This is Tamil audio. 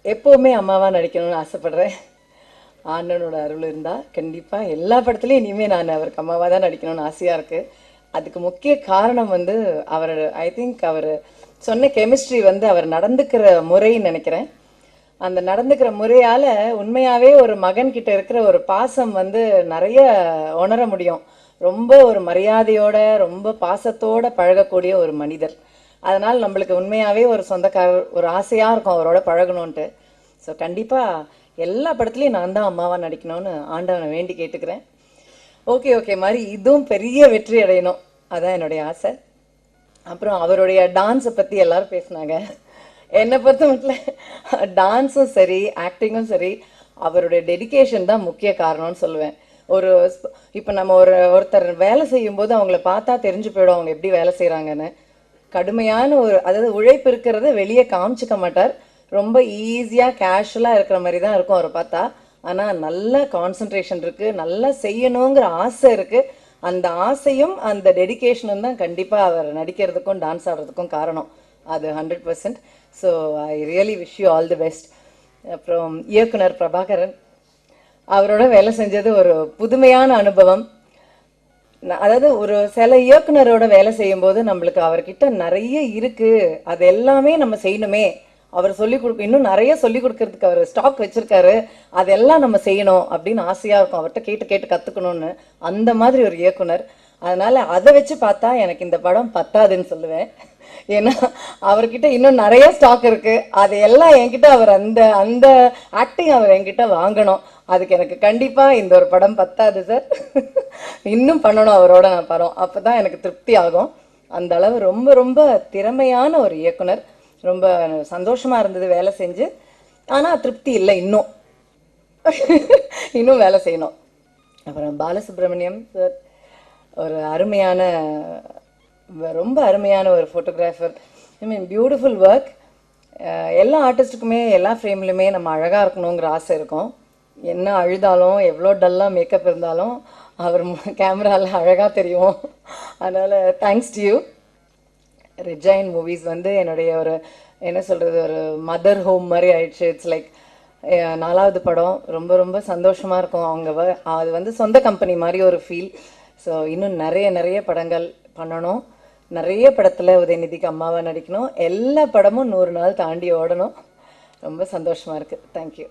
எப்போவுமே அம்மாவாக நடிக்கணும்னு ஆசைப்பட்றேன். ஆண்டவனோட அருள் இருந்தால் கண்டிப்பாக எல்லா படத்துலையும் இனிமேல் நான் அவருக்கு அம்மாவாக தான் நடிக்கணும்னு ஆசையாக இருக்குது. அதுக்கு முக்கிய காரணம் வந்து அவர் ஐ திங்க் அவர் சொன்ன கெமிஸ்ட்ரி வந்து அவர் நடந்துக்கிற முறைன்னு நினைக்கிறேன். அந்த நடந்துக்கிற முறையால் உண்மையாகவே ஒரு மகன் கிட்ட இருக்கிற ஒரு பாசம் வந்து நிறைய உணர முடியும். ரொம்ப ஒரு மரியாதையோட ரொம்ப பாசத்தோட பழகக்கூடிய ஒரு மனிதர். அதனால் நம்மளுக்கு உண்மையாகவே ஒரு சொந்தக்காரர் ஒரு ஆசையாக இருக்கும் அவரோட பழகணுன்ட்டு. ஸோ கண்டிப்பாக எல்லா படத்துலையும் நான் தான் அம்மாவாக நடிக்கணும்னு ஆண்டவனை வேண்டி கேட்டுக்கிறேன். ஓகே ஓகே மாதிரி இதுவும் பெரிய வெற்றி அடையணும், அதான் என்னுடைய ஆசை. அப்புறம் அவருடைய டான்ஸை பற்றி எல்லாரும் பேசினாங்க. என்னை பொறுத்த மட்டும் டான்ஸும் சரி ஆக்டிங்கும் சரி அவருடைய டெடிகேஷன் தான் முக்கிய காரணம்னு சொல்லுவேன். ஒரு இப்போ நம்ம ஒருத்தர் வேலை செய்யும்போது அவங்கள பார்த்தா தெரிஞ்சு போயிடும் அவங்க எப்படி வேலை செய்கிறாங்கன்னு. கடுமையான ஒரு அதாவது உழைப்பு இருக்கிறத வெளியே காமிச்சிக்க மாட்டார். ரொம்ப ஈஸியாக கேஷுவலாக இருக்கிற மாதிரி தான் இருக்கும் அவரை பார்த்தா. ஆனால் நல்ல கான்சன்ட்ரேஷன் இருக்குது, நல்லா செய்யணுங்கிற ஆசை இருக்குது. அந்த ஆசையும் அந்த டெடிகேஷனும் தான் கண்டிப்பாக அவர் நடிக்கிறதுக்கும் டான்ஸ் ஆடுறதுக்கும் காரணம். அது 100%. So I really wish you all the best. அப்புறம் இயக்குனர் பிரபாகரன், அவரோட வேலை செஞ்சது ஒரு புதுமையான அனுபவம். அதாவது ஒரு சில இயக்குனரோட வேலை செய்யும்போது நம்மளுக்கு அவர்கிட்ட நிறைய இருக்கு, அது எல்லாமே நம்ம செய்யணுமே, அவர் சொல்லிக் கொடுக்க இன்னும் நிறைய சொல்லிக் கொடுக்கறதுக்கு அவர் ஸ்டாக் வச்சிருக்காரு, அதெல்லாம் நம்ம செய்யணும் அப்படின்னு ஆசையா இருக்கும் அவர்கிட்ட கேட்டு கேட்டு கத்துக்கணும்னு. அந்த மாதிரி ஒரு இயக்குனர். அதனால அதை வச்சு பார்த்தா எனக்கு இந்த படம் பத்தாதுன்னு சொல்லுவேன். ஏன்னா அவர்கிட்ட இன்னும் நிறைய ஸ்டாக் இருக்கு, அதையெல்லாம் என்கிட்ட அவர் அந்த அந்த ஆக்டிங் அவர் என்கிட்ட வாங்கணும். அதுக்கு எனக்கு கண்டிப்பா இந்த ஒரு படம் பத்தாது சார். இன்னும் பண்ணணும் அவரோட நான் படம், அப்பதான் எனக்கு திருப்தி ஆகும். அந்த அளவு ரொம்ப ரொம்ப திறமையான ஒரு இயக்குனர். ரொம்ப சந்தோஷமா இருந்தது வேலை செஞ்சு. ஆனா திருப்தி இல்லை இன்னும். இன்னும் வேலை செய்யணும். அப்புறம் பாலசுப்ரமணியம் சார் ஒரு அருமையான ரொம்ப அருமையான ஒரு ஃபோட்டோகிராஃபர். ஐ மீன் பியூட்டிஃபுல் ஒர்க். எல்லா ஆர்டிஸ்ட்டுக்குமே எல்லா ஃப்ரேம்லையுமே நம்ம அழகாக இருக்கணுங்கிற ஆசை இருக்கும். என்ன அழுதாலும் எவ்வளோ டல்லாக மேக்கப் இருந்தாலும் அவர் கேமராவில் அழகாக தெரியும். அதனால் தேங்க்ஸ் டு யூ. ரெஜைன் மூவிஸ் வந்து என்னுடைய ஒரு என்ன சொல்கிறது ஒரு மதர் ஹோம் மாதிரி ஆயிடுச்சு. இட்ஸ் லைக் 4வது படம். ரொம்ப ரொம்ப சந்தோஷமாக இருக்கும். அவங்க அது வந்து சொந்த கம்பெனி மாதிரி ஒரு ஃபீல். ஸோ இன்னும் நிறைய நிறைய படங்கள் பண்ணணும். நிறைய படத்தில் உதயநிதிக்கு அம்மாவாக நடிக்கணும். எல்லா படமும் 100 நாள் தாண்டி ஓடணும். ரொம்ப சந்தோஷமாக இருக்குது. தேங்க்யூ.